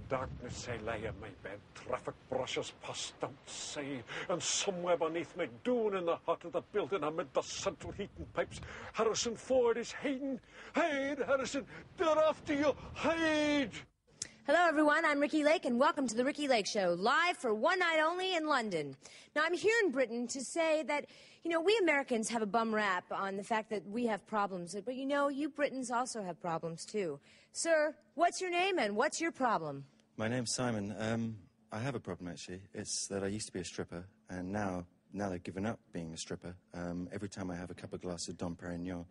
darkness I lay in my bed, traffic brushes past outside, and somewhere beneath me, down in the heart of the building amid the central heating pipes, Harrison Ford is hiding. Hide, Harrison, they're after you, hide! Hello, everyone. I'm Ricki Lake, and welcome to the Ricki Lake Show, live for one night only in London. Now, I'm here in Britain to say that, you know, we Americans have a bum rap on the fact that we have problems, but, you know, you Britons also have problems, too. Sir, what's your name and what's your problem? My name's Simon. I have a problem, actually. It's that I used to be a stripper, and now they've given up being a stripper. Every time I have a couple of glasses of Dom Perignon,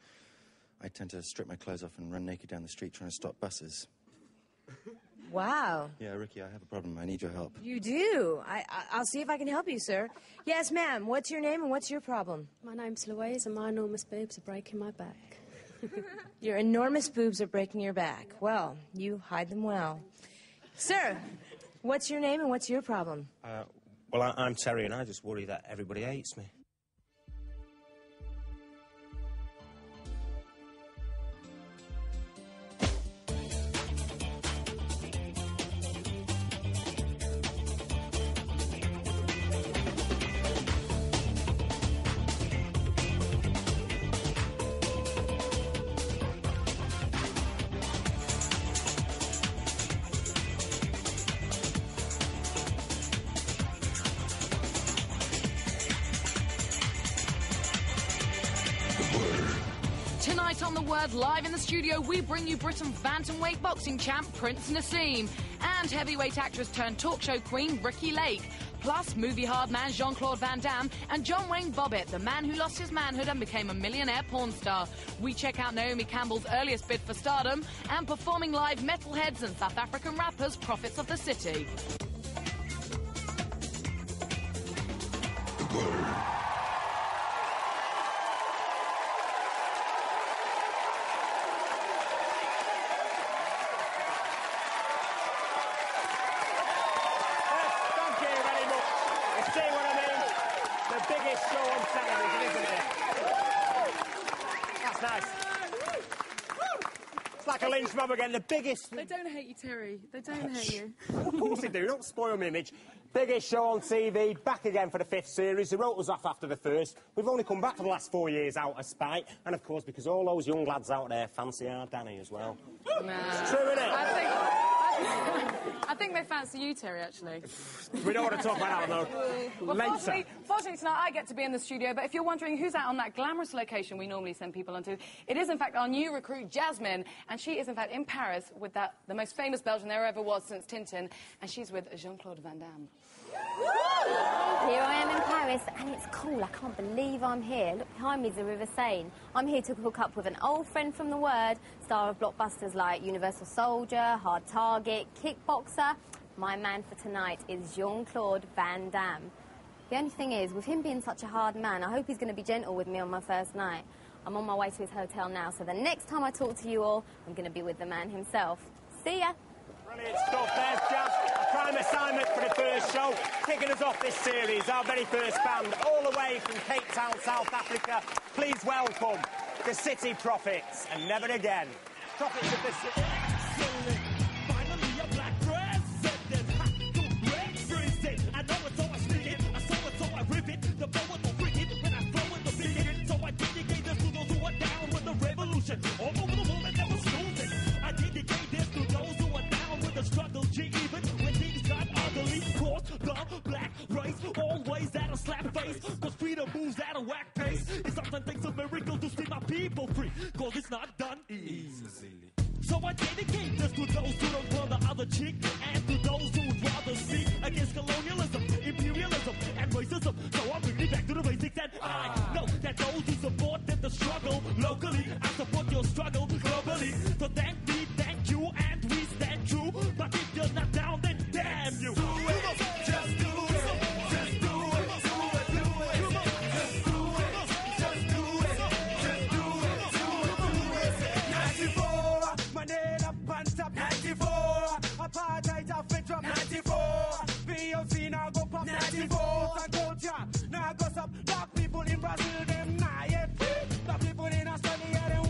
I tend to strip my clothes off and run naked down the street trying to stop buses. Wow. Yeah, Ricki, I have a problem. I need your help. You do? I'll see if I can help you, sir. Yes, ma'am. What's your name and what's your problem? My name's Louise, and my enormous boobs are breaking my back. Your enormous boobs are breaking your back. Well, you hide them well. Sir, what's your name and what's your problem? Well, I'm Terry, and I just worry that everybody hates me. Tonight on The Word, live in the studio, we bring you Britain's bantamweight boxing champ, Prince Naseem, and heavyweight actress turned talk show queen, Ricki Lake, plus movie hard man Jean-Claude Van Damme and John Wayne Bobbitt, the man who lost his manhood and became a millionaire porn star. We check out Naomi Campbell's earliest bid for stardom and performing live metalheads and South African rappers, prophets of the city. The Word. It's like a lynch mob again, the biggest... They don't hate you, Terry. They don't hate you. Of course they do, don't spoil my image. Biggest show on TV, back again for the 5th series. They wrote us off after the first. We've only come back for the last 4 years out of spite. And, of course, because all those young lads out there fancy our Danny as well. Nah. It's true, isn't it? I think they fancy you, Terry, actually. We don't want to talk about that, though. Well, fortunately tonight I get to be in the studio, but if you're wondering who's out on that glamorous location we normally send people onto, it is, in fact, our new recruit, Jasmine, and she is, in fact, in Paris with the most famous Belgian there ever was since Tintin, and she's with Jean-Claude Van Damme. Here I am in Paris, and it's cool. I can't believe I'm here. Look behind me is the River Seine. I'm here to hook up with an old friend from The Word, star of blockbusters like Universal Soldier, Hard Target, Kickboxer. My man for tonight is Jean-Claude Van Damme. The only thing is, with him being such a hard man, I hope he's going to be gentle with me on my first night. I'm on my way to his hotel now, so the next time I talk to you all, I'm going to be with the man himself. See ya! Brilliant stuff, there's Jazz. A prime assignment for the first show. Kicking us off this series, our very first band, all the way from Cape Town, South Africa. Please welcome the City Prophets, and Never Again. Prophets of the City. Finally, a black president. I know it's all I spit it. I saw it, so I rip it. The power will bring it when I throw it, the big it. So I dedicate this to those who are down with the revolution. All over the world and never losing. I dedicate this to those who are down with the struggle. G, even when things got ugly. Cause the black race always at a slap face. Cause freedom moves at a whack pace. It sometimes takes a miracle to see my people free. Cause it's not done easily. So I dedicate this to those who don't turn the other cheek, and to those who'd rather speak against colonialism, imperialism, and racism. So I'm bringing it back to the basics, and I know that those who supported the struggle locally, I support your struggle globally. So thank me, thank you, and we stand true. But if you're not down, then damn you. Do it, just do it. Just do it, do it, do it. Just do it, just do it. Just do it, do it, do it. 94, my name up on top. 94, apartheid off it drop. 94, VOC now go pop. 94, and culture now goes up. Black people in Brazil, them now yet free. Black people in Australia, them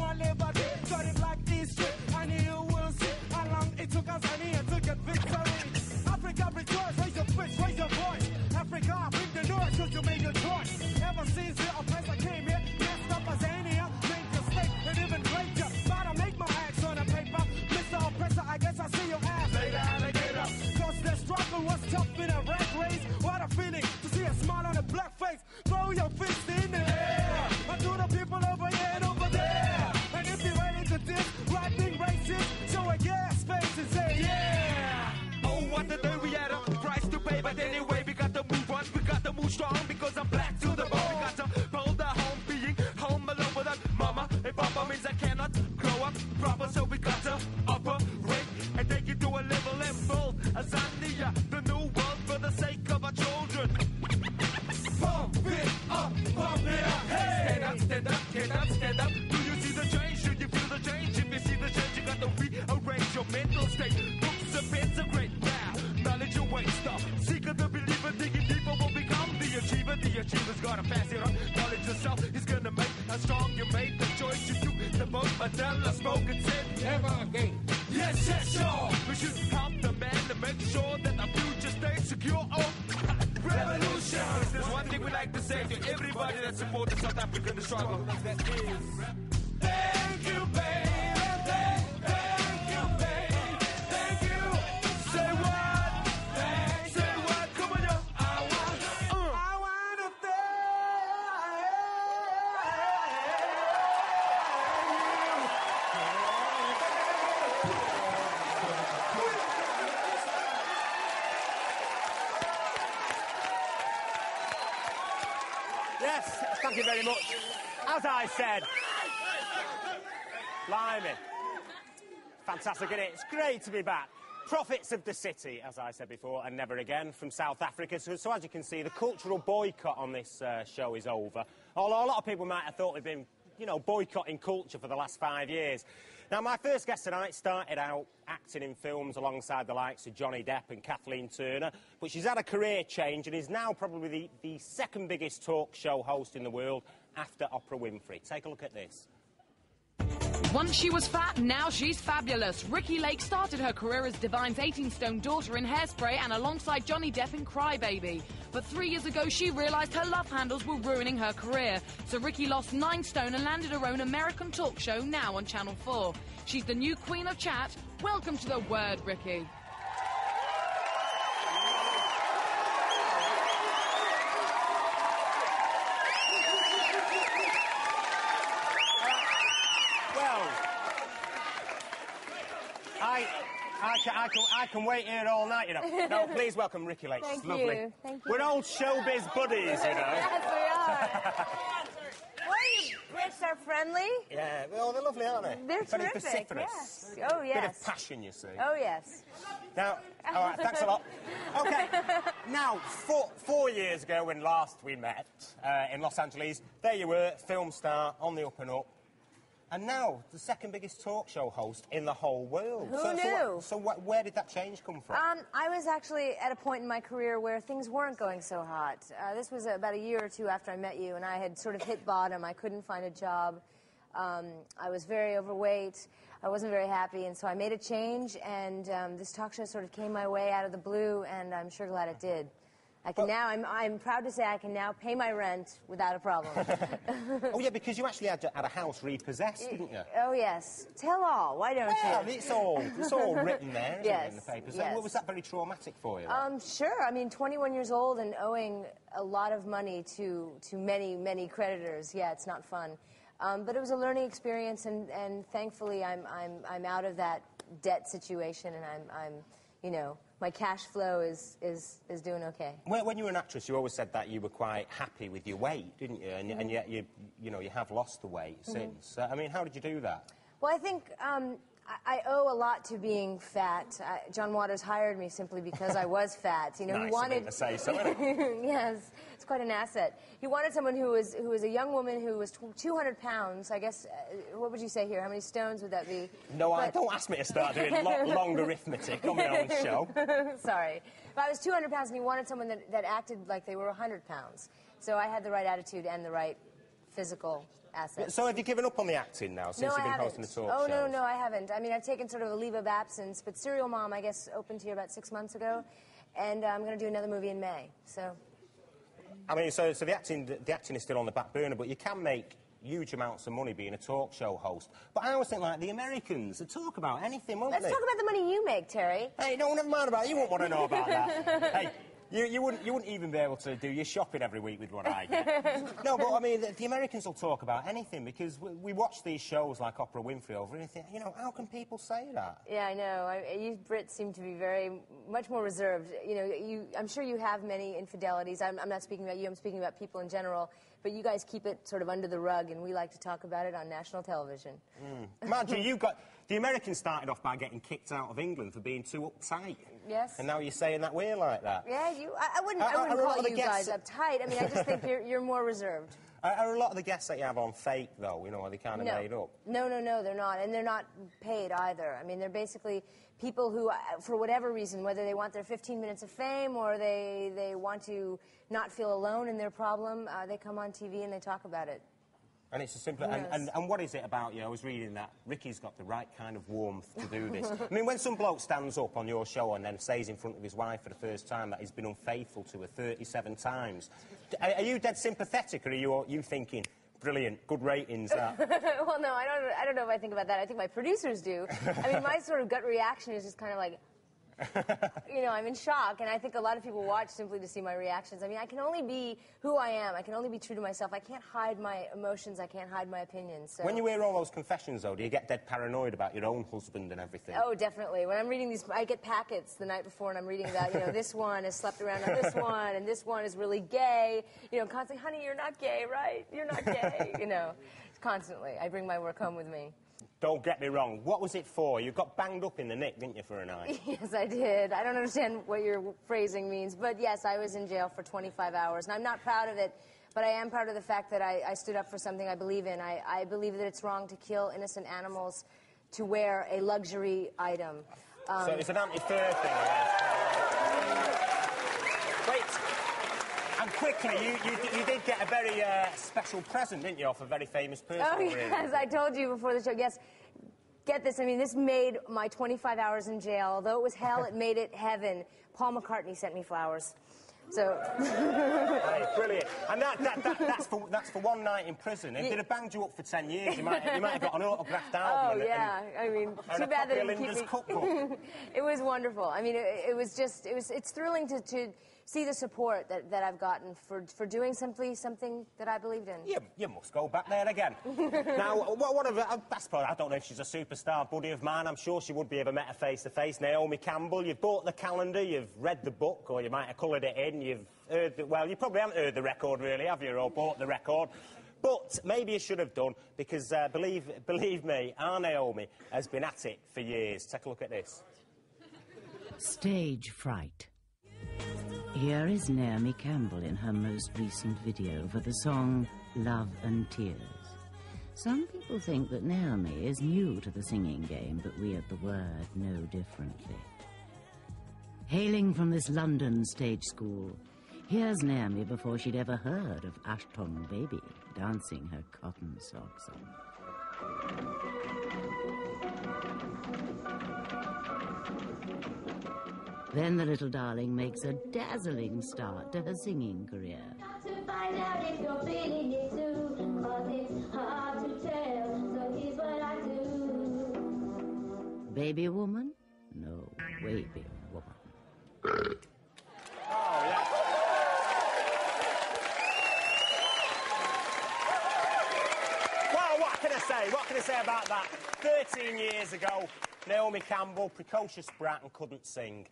Azania, the new world for the sake of our children. Pump it up, hey! Stand up, stand up, stand up, stand up. Do you see the change? Should you feel the change? If you see the change, you got to rearrange your mental state. Books and pens are great now. Knowledge away stuff. Seeker the believer, digging deeper will become the achiever. The achiever's gotta pass it on. Knowledge yourself is gonna make how strong you made the choice you do. The vote, Adela spoke and said, never again. Yes, yes, sure. We should help the man to make sure that the future stays secure. Oh, revolution! There's one thing we like to say to everybody that supports the South African struggle. That is, thank you, baby. Thank you, baby. Thank you. Say what? Say what? Come on, yo. I want to thank Yes, thank you very much. As I said, blimey. Fantastic, isn't it? It's great to be back. Prophets of the city, as I said before, and never again, from South Africa. So as you can see, the cultural boycott on this show is over. Although a lot of people might have thought we've been, you know, boycotting culture for the last 5 years. Now, my first guest tonight started out acting in films alongside the likes of Johnny Depp and Kathleen Turner, but she's had a career change and is now probably the second biggest talk show host in the world after Oprah Winfrey. Take a look at this. Once she was fat, now she's fabulous. Ricki Lake started her career as Divine's 18-stone daughter in Hairspray and alongside Johnny Depp in Cry Baby. But 3 years ago, she realised her love handles were ruining her career. So Ricki lost 9 stone and landed her own American talk show now on Channel 4. She's the new queen of chat. Welcome to the Word, Ricki. I can wait here all night, you know. No, please welcome Ricki Lake. Thank Lovely. you. Thank you. We're old showbiz buddies, you know. Yes, we are. What are you Brits are friendly? Yeah, well, they're lovely, aren't they? They're very terrific, vociferous. yes. Oh, yes. Bit of passion, you see. Oh, yes. Now, all right, thanks a lot. OK, now, 4 years ago when last we met in Los Angeles, there you were, film star, on the up and up. And now, the second biggest talk show host in the whole world. Who knew? Where did that change come from? I was actually at a point in my career where things weren't going so hot. This was about a year or two after I met you, and I had sort of hit bottom. I couldn't find a job. I was very overweight. I wasn't very happy, and so I made a change, and this talk show sort of came my way out of the blue, and I'm sure glad it did. I'm proud to say I can now pay my rent without a problem. Oh, yeah, because you actually had a house repossessed, didn't you? Oh, yes. Tell all, why don't you? It's all written there, isn't it, in the papers? Yes. Was that very traumatic for you? Sure. I mean, 21 years old and owing a lot of money to many, many creditors. Yeah, it's not fun. But it was a learning experience, and thankfully I'm out of that debt situation, and I'm you know, my cash flow is doing okay. When you were an actress, you always said that you were quite happy with your weight, didn't you? And yet you have lost the weight since. I mean, how did you do that? Well, I think I owe a lot to being fat. John Waters hired me simply because I was fat. You know, nice he wanted to say so, isn't it? Yes, it's quite an asset. He wanted someone who was a young woman who was 200 pounds. I guess. What would you say here? How many stones would that be? No, don't ask me to start doing long arithmetic on my own show. Sorry, but I was 200 pounds, and he wanted someone that acted like they were 100 pounds. So I had the right attitude and the right physical assets. So have you given up on the acting now since you've been hosting the talk shows? No, I haven't. I mean, I've taken sort of a leave of absence, but Serial Mom, I guess, opened here about 6 months ago, and I'm going to do another movie in May, so... I mean, so the acting is still on the back burner, but you can make huge amounts of money being a talk show host. But I always think, like, the Americans, they talk about anything, won't they? Let's talk about the money you make, Terry. Hey, no, never mind about it. You won't want to know about that. Hey, you wouldn't even be able to do your shopping every week with what I get. No, but, I mean, the Americans will talk about anything, because we watch these shows like Oprah Winfrey over, and you think, you know, how can people say that? Yeah, I know. You Brits seem to be much more reserved. You know, I'm sure you have many infidelities. I'm not speaking about you, I'm speaking about people in general. But you guys keep it sort of under the rug, and we like to talk about it on national television. Margie, The Americans started off by getting kicked out of England for being too uptight. Yes. And now you're saying that we're like that. Yeah, I wouldn't call you guys uptight. I mean, I just think you're more reserved. Are a lot of the guests that you have on fake, though? You know, are they kind of made up? No, they're not. And they're not paid either. I mean, they're basically people who, for whatever reason, whether they want their 15 minutes of fame or they want to not feel alone in their problem, they come on TV and they talk about it. And it's a simple... And what is it about, you know, I was reading that Ricky's got the right kind of warmth to do this. I mean, when some bloke stands up on your show and then says in front of his wife for the first time that he's been unfaithful to her 37 times, are you dead sympathetic, or are you thinking, brilliant, good ratings, that? Well, no, I don't know if I think about that. I think my producers do. I mean, my sort of gut reaction is just kind of like... You know, I'm in shock, and I think a lot of people watch simply to see my reactions. I mean, I can only be who I am. I can only be true to myself. I can't hide my emotions. I can't hide my opinions. So. When you hear all those confessions, though, do you get dead paranoid about your own husband and everything? Oh, definitely. When I'm reading these, I get packets the night before, and I'm reading about, you know, this one has slept around on this one, and this one is really gay. You know, constantly, honey, you're not gay, right? You're not gay. You know, constantly. I bring my work home with me. Don't get me wrong. What was it for? You got banged up in the nick, didn't you, for a night? Yes, I did. I don't understand what your phrasing means, but yes, I was in jail for 25 hours, and I'm not proud of it, but I am proud of the fact that I stood up for something I believe in. I believe that it's wrong to kill innocent animals to wear a luxury item. So it's an anti-fur thing, Wait. And quickly, you did get a very special present, didn't you, off a very famous person? Oh, yes, I told you before the show. Yes, get this. I mean, this made my 25 hours in jail. Although it was hell, it made it heaven. Paul McCartney sent me flowers. So... Right, brilliant. And that's for one night in prison. If they'd have banged you up for 10 years, you might have got an autographed album. Oh, yeah. I mean, too bad they didn't keep me... cookbook. It was wonderful. I mean, it's thrilling to see the support that I've gotten for doing simply something that I believed in. You must go back there again. Now, I don't know if she's a superstar buddy of mine. I'm sure she would be if I met her face to face. Naomi Campbell. You've bought the calendar, you've read the book, or you might have coloured it in. You've heard well, you probably haven't heard the record really, have you? Or bought the record. But maybe you should have done, because believe me, our Naomi has been at it for years. Take a look at this. Stage fright. Here is Naomi Campbell in her most recent video for the song Love and Tears. Some people think that Naomi is new to the singing game, but we at The Word know differently. Hailing from this London stage school, here's Naomi before she'd ever heard of Ashton Baby dancing her cotton socks on. Then the little darling makes a dazzling start to her singing career. To find out if you're feeling it too, 'cause it's hard to tell, so here's what I do. Baby woman? No, baby woman. Oh, yeah. Well, what can I say? What can I say about that? 13 years ago, Naomi Campbell, precocious brat and couldn't sing.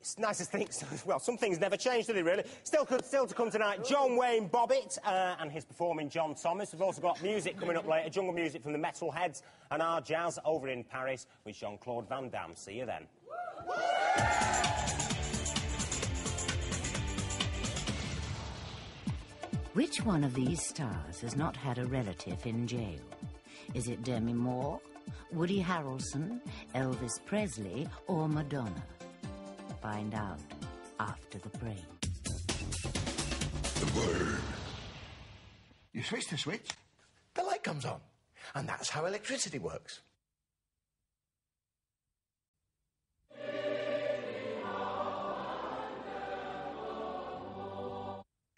It's nice to think, well, some things never change, do they, really? Still to come tonight, John Wayne Bobbitt, and his performing John Thomas. We've also got music coming up later, jungle music from the Metalheads, and our jazz over in Paris with Jean-Claude Van Damme. See you then. Which one of these stars has not had a relative in jail? Is it Demi Moore, Woody Harrelson, Elvis Presley, or Madonna? Find out after the break. The Word. You switch the switch, the light comes on. And that's how electricity works.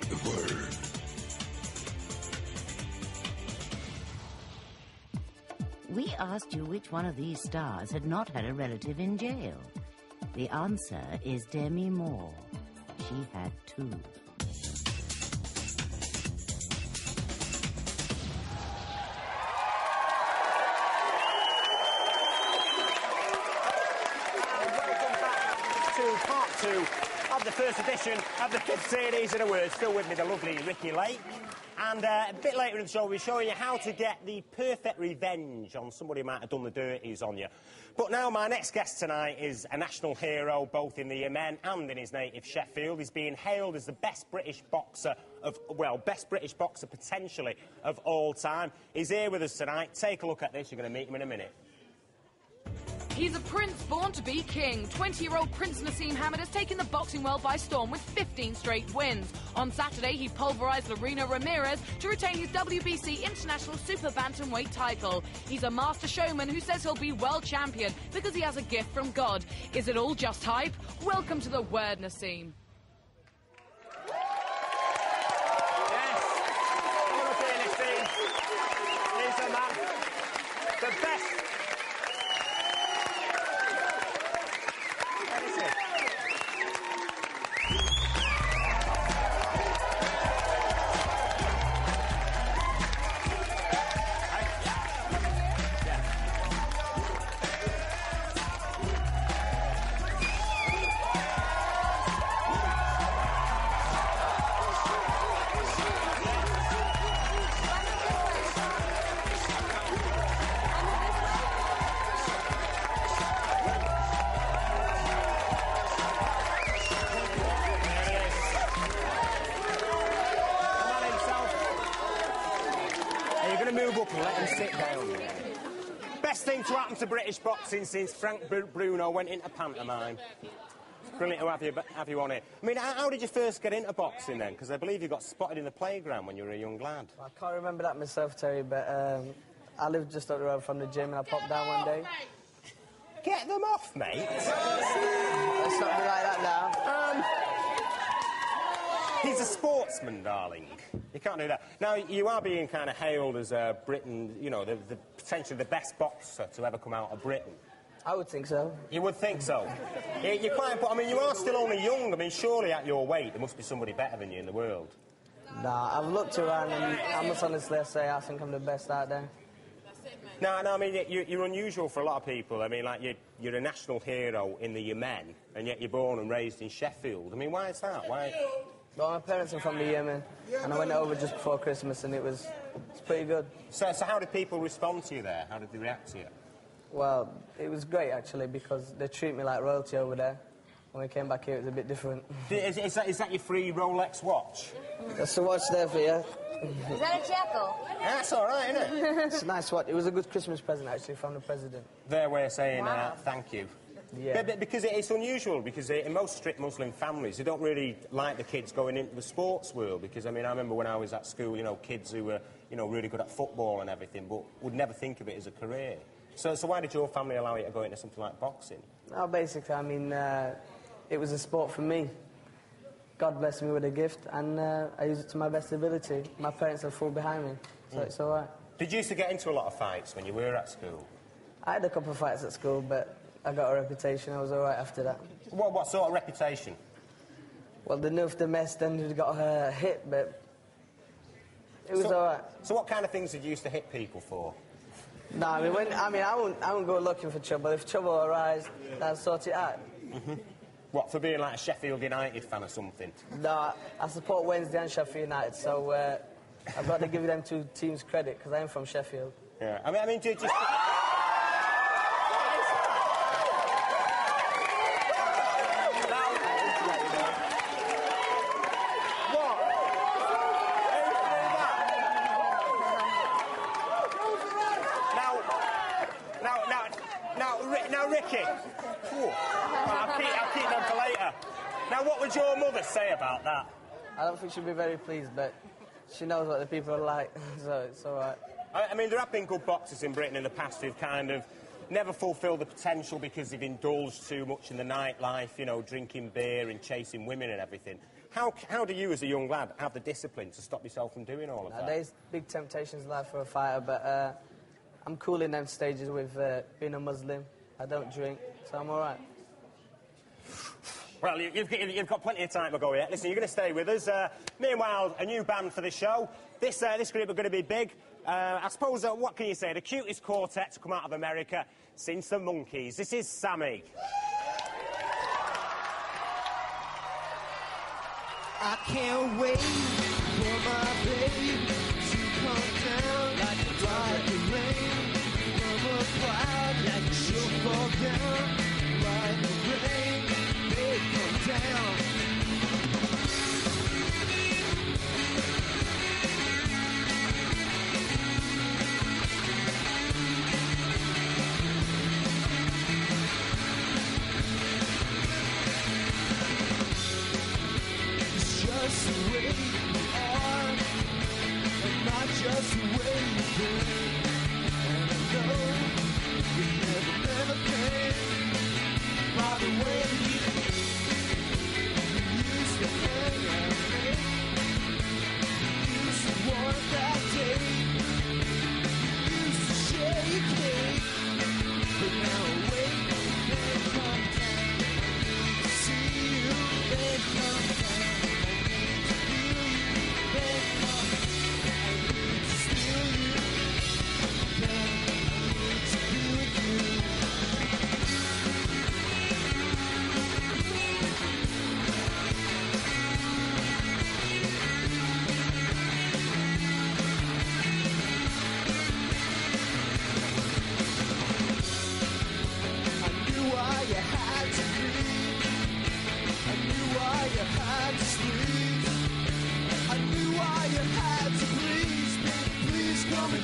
The Word. We asked you which one of these stars had not had a relative in jail. The answer is Demi Moore. She had 2. Welcome back to part 2 of the first edition of the 5th series in a word. Still with me, the lovely Ricki Lake. And a bit later in the show, we'll be showing you how to get the perfect revenge on somebody who might have done the dirties on you. But now, my next guest tonight is a national hero, both in the Yemen and in his native Sheffield. He's being hailed as the best British boxer of, well, best British boxer potentially of all time. He's here with us tonight. Take a look at this. You're going to meet him in a minute. He's a prince born to be king. 20-year-old Prince Naseem has taken the boxing world by storm with 15 straight wins. On Saturday, he pulverised Lorena Ramirez to retain his WBC International Super Bantamweight title. He's a master showman who says he'll be world champion because he has a gift from God. Is it all just hype? Welcome to the word, Naseem. Yes. Come up here, Naseem. He's a man. The best. Move up and let him sit down. Best thing to happen to British boxing since Frank Bruno went into pantomime. It's brilliant to have you on it. I mean, how did you first get into boxing then? Because I believe you got spotted in the playground when you were a young lad. I can't remember that myself, Terry, but I lived just up the road from the gym and I popped down one day. Get them off, mate. Let's not be like that now. He's a sportsman, darling. You can't do that. Now, you are being kind of hailed as Britain, you know, the potentially the best boxer to ever come out of Britain. I would think so. You would think so? You're quite, but I mean, you are still only young. I mean, surely at your weight, there must be somebody better than you in the world. Nah, I've looked around and I must honestly say I think I'm the best out there. No, I mean, you're unusual for a lot of people. I mean, like, you're a national hero in the Yemen, and yet you're born and raised in Sheffield. I mean, why is that? Why? Well, my parents are from the Yemen, and I went over just before Christmas, and it's pretty good. So how did people respond to you there? How did they react to you? Well, it was great, actually, because they treat me like royalty over there. When we came back here, it was a bit different. Is that your free Rolex watch? That's the watch there for you. Is that a jackal? That's all right, isn't it? It's a nice watch. It was a good Christmas present, actually, from the president. Their way of saying thank you. Yeah. But because it's unusual, because in most strict Muslim families, they don't really like the kids going into the sports world, because, I mean, I remember when I was at school, you know, kids who were, you know, really good at football and everything, but would never think of it as a career. So why did your family allow you to go into something like boxing? Oh, basically, I mean, it was a sport for me. God blessed me with a gift, and I use it to my best ability. My parents are full behind me, so it's all right. Did you used to get into a lot of fights when you were at school? I had a couple of fights at school, but I got a reputation. I was all right after that. What sort of reputation? Well, they knew if they messed, then they got hit, but it was all right. So what kind of things did you used to hit people for? No, I mean, I won't go looking for trouble. If trouble arises, I'll sort it out. Mm-hmm. What, for being like a Sheffield United fan or something? No, I support Wednesday and Sheffield United, so I've got to give them two teams credit, because I am from Sheffield. Yeah, I mean, do you just... Now, Ricki, I'll keep them for later. Now, what would your mother say about that? I don't think she'd be very pleased, but she knows what the people are like, so it's all right. I mean, there have been good boxers in Britain in the past who've kind of never fulfilled the potential because they've indulged too much in the nightlife, you know, drinking beer and chasing women and everything. How do you, as a young lad, have the discipline to stop yourself from doing all of that? There's big temptations in life for a fighter, but I'm cool in them stages with being a Muslim. I don't drink, so I'm all right. Well, you've got plenty of time to go yet. Listen, you're going to stay with us. Meanwhile, a new band for the show. This group are going to be big. I suppose, what can you say? The cutest quartet to come out of America since the Monkees. This is Sammy. can't wait for my babe to come down like the rain from a cloud. Like she'll fall down like the rain. Babe, come down. Just the way you are, and not just the way you've been. And I know you never meant a thing by the way you used to hang out me. You used to want that date. You used to share your cake. But now wait, then come down. To see you, then come down.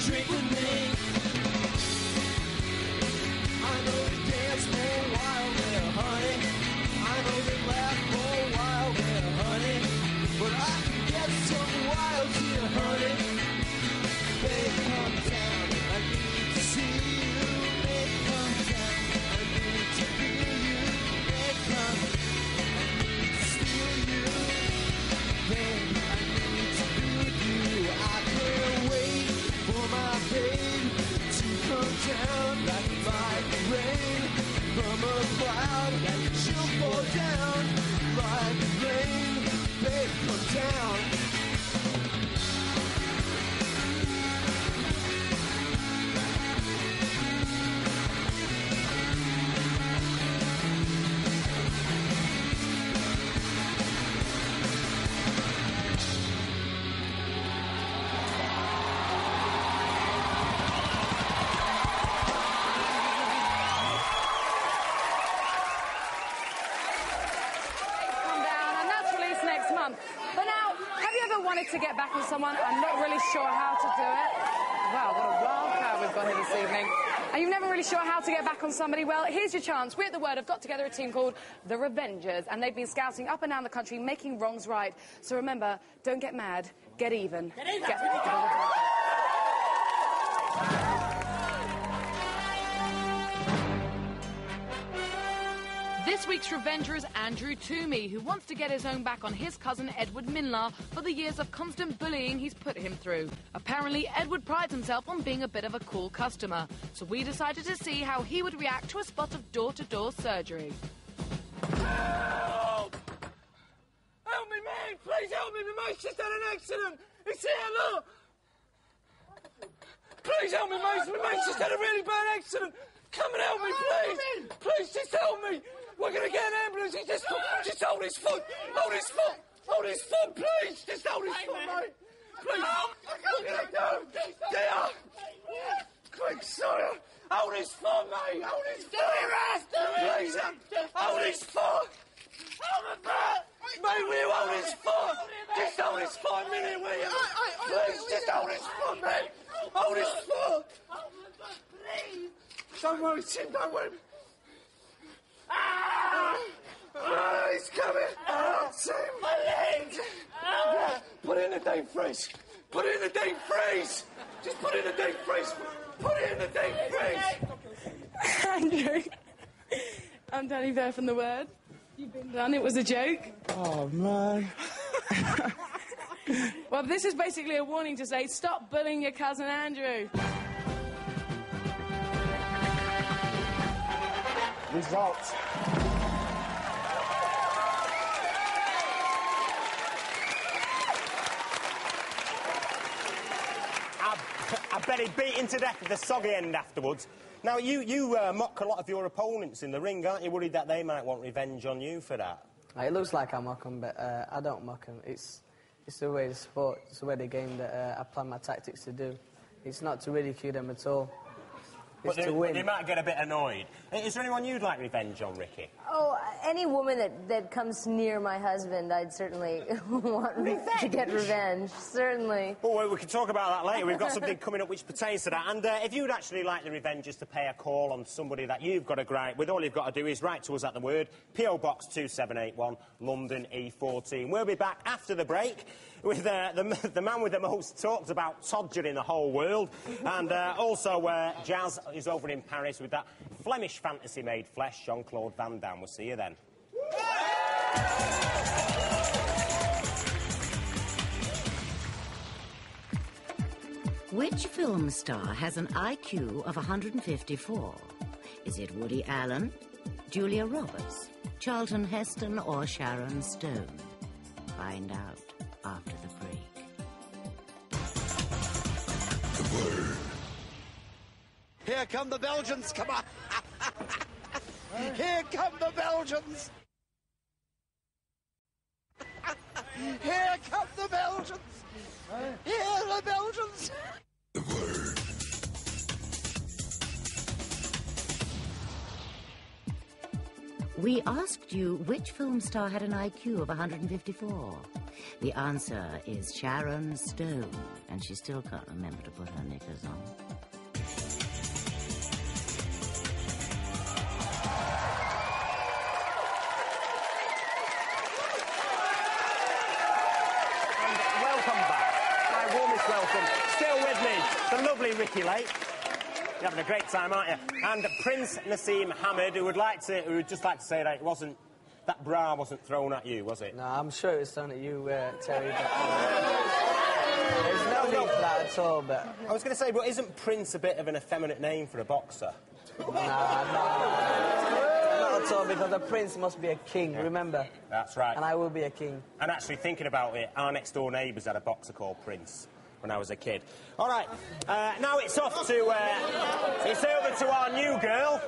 Drink with me. I know they dance for a while there, honey. I know they laugh for a while there, honey. But I can get some wild here, honey. Babe, come down. I need to see you. Babe, come down. I need to feel you. Babe, come. I need to steal you. Babe, I need to be with you. I can't wait for my babe to come down like rain from a cloud. She'll fall down like rain. Babe, come down. To get back on someone, I'm not really sure how to do it. Wow, what a wild crowd we've got here this evening. And you're never really sure how to get back on somebody. Well, here's your chance. We at The Word have got together a team called The Revengers, and they've been scouting up and down the country, making wrongs right. So remember, don't get mad, get even. Get even. This week's Revenger is Andrew Toomey, who wants to get his own back on his cousin Edward Minlar for the years of constant bullying he's put him through. Apparently, Edward prides himself on being a bit of a cool customer, so we decided to see how he would react to a spot of door-to-door surgery. Help! Help me, man! Please help me! My mate's just had an accident! It's here, look! Please help me, mate! My mate's just had a really bad accident! Come and help me, please! Please, just help me! We're going to get an ambulance. He just hold his foot. Hold his foot. Hold his foot, please. Just hold his foot, mate. Please. What are you going to do? Get up. Quick, sorry. Hold his foot, mate. Hold his foot. Please, hold his foot. Hold the foot. Mate, will you hold his foot? Just hold his foot a minute, will you? Please, just hold his foot, mate. Hold his foot. Please. Don't worry, Tim, don't worry. He's coming! Tim! My legs! Put it in the deep freeze! Put it in the deep freeze! Just put it in the deep freeze! Put it in the deep freeze! Andrew, I'm Danny Bear from The Word. You've been done, it was a joke. Oh, man. Well, this is basically a warning to say, stop bullying your cousin Andrew. Results. I bet he beat him to death with the soggy end afterwards. Now, you mock a lot of your opponents in the ring, aren't you? Worried that they might want revenge on you for that? It looks like I mock them, but I don't mock them. It's the way the sport, it's the way the game that I plan my tactics to do. It's not to ridicule them at all. It's to win. They might get a bit annoyed. Is there anyone you'd like revenge on, Ricki? Oh, any woman that comes near my husband, I'd certainly want to get revenge, certainly. Oh, well, we can talk about that later. We've got something coming up which pertains to that. And if you'd actually like the revenge is to pay a call on somebody that you've got a gripe with, all you've got to do is write to us at the word, P.O. Box 2781, London E14. We'll be back after the break with the man with the most talked about todger in the whole world. And also Jazz is over in Paris with that Flemish fantasy made flesh, Jean-Claude Van Damme. We'll see you then. Which film star has an IQ of 154? Is it Woody Allen, Julia Roberts, Charlton Heston, or Sharon Stone? Find out after the break. The word. Here come the Belgians, come on! Here come the Belgians! Here come the Belgians! Here are the Belgians! The word. We asked you which film star had an IQ of 154. The answer is Sharon Stone, and she still can't remember to put her knickers on. The lovely Ricki Lake. You're having a great time, aren't you? And Prince Naseem Hamid, who would just like to say that it wasn't, that bra wasn't thrown at you, was it? No, I'm sure it was thrown at you, Terry, but there's no need for that at all, but... I was going to say, but isn't Prince a bit of an effeminate name for a boxer? Nah, not at all, because a prince must be a king, remember? That's right. And I will be a king. And actually, thinking about it, our next-door neighbours had a boxer called Prince when I was a kid. All right, now it's off to... it's over to our new girl.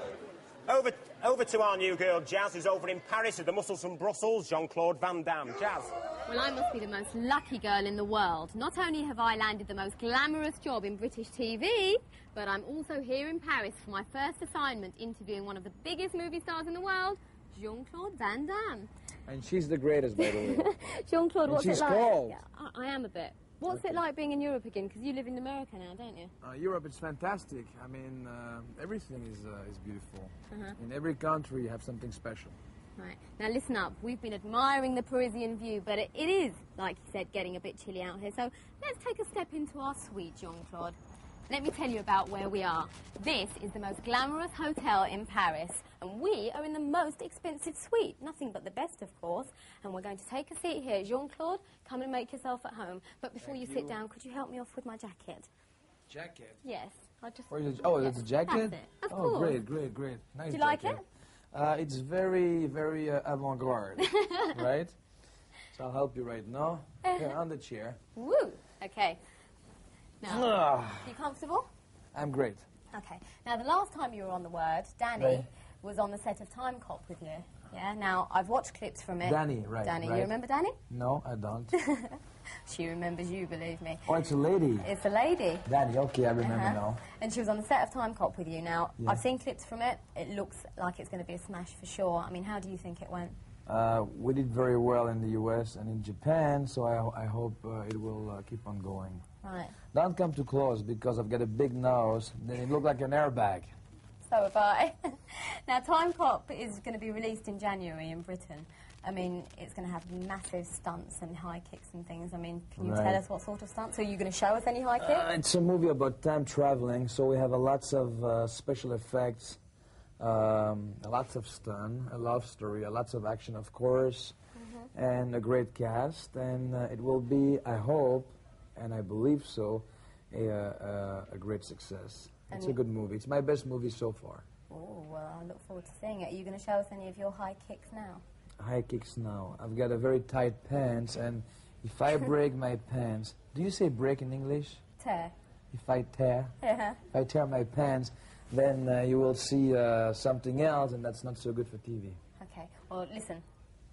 Over to our new girl, Jazz, who's over in Paris with the muscles from Brussels, Jean-Claude Van Damme. Jazz. Well, I must be the most lucky girl in the world. Not only have I landed the most glamorous job in British TV, but I'm also here in Paris for my first assignment interviewing one of the biggest movie stars in the world, Jean-Claude Van Damme. And she's the greatest, by the way. Jean-Claude, what's it like? She's cold. Yeah, I am a bit. What's it like being in Europe again? Because you live in America now, don't you? Europe is fantastic. I mean, everything is beautiful. In every country, you have something special. Right. Now, listen up. We've been admiring the Parisian view, but it is, like you said, getting a bit chilly out here. So let's take a step into our suite, Jean-Claude. Let me tell you about where we are. This is the most glamorous hotel in Paris, and we are in the most expensive suite. Nothing but the best, of course. And we're going to take a seat here. Jean-Claude, come and make yourself at home. But before you sit down, could you help me off with my jacket? Jacket? Yes. I just... Oh, that's a jacket? That's it. Of course. Great. Nice. Do you like it? It's very, very avant-garde, right? So I'll help you right now. Here, on the chair. Woo! Okay. Now, are you comfortable? I'm great. Okay. Now, the last time you were on The Word, Danny was on the set of Time Cop with you. Yeah? Now, I've watched clips from it. Danny, right. Danny, right. you remember Danny? No, I don't. She remembers you, believe me. Oh, it's a lady. It's a lady. Danny, okay, I remember now. And she was on the set of Time Cop with you. Now, I've seen clips from it. It looks like it's going to be a smash for sure. I mean, how do you think it went? We did very well in the US and in Japan, so I hope it will keep on going. Right. Don't come too close, because I've got a big nose, then it looks like an airbag. So have I. Now, Time Cop is going to be released in January in Britain. I mean, it's going to have massive stunts and high kicks and things. I mean, can you tell us what sort of stunts? Are you going to show us any high kicks? It's a movie about time traveling, so we have lots of special effects, lots of stun, a love story, lots of action, of course, and a great cast. And it will be, I hope, and I believe so, a great success. It's a good movie. It's my best movie so far. Oh, well, I look forward to seeing it. Are you going to show us any of your high kicks now? High kicks now. I've got a very tight pants, and if I break my pants... Do you say break in English? Tear. If I tear? Yeah. If I tear my pants, then you will see something else, and that's not so good for TV. Okay. Well, listen.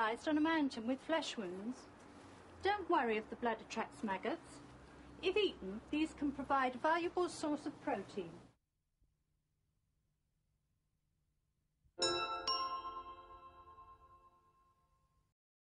paralysed on a mountain with flesh wounds. Don't worry if the blood attracts maggots. If eaten, these can provide a valuable source of protein.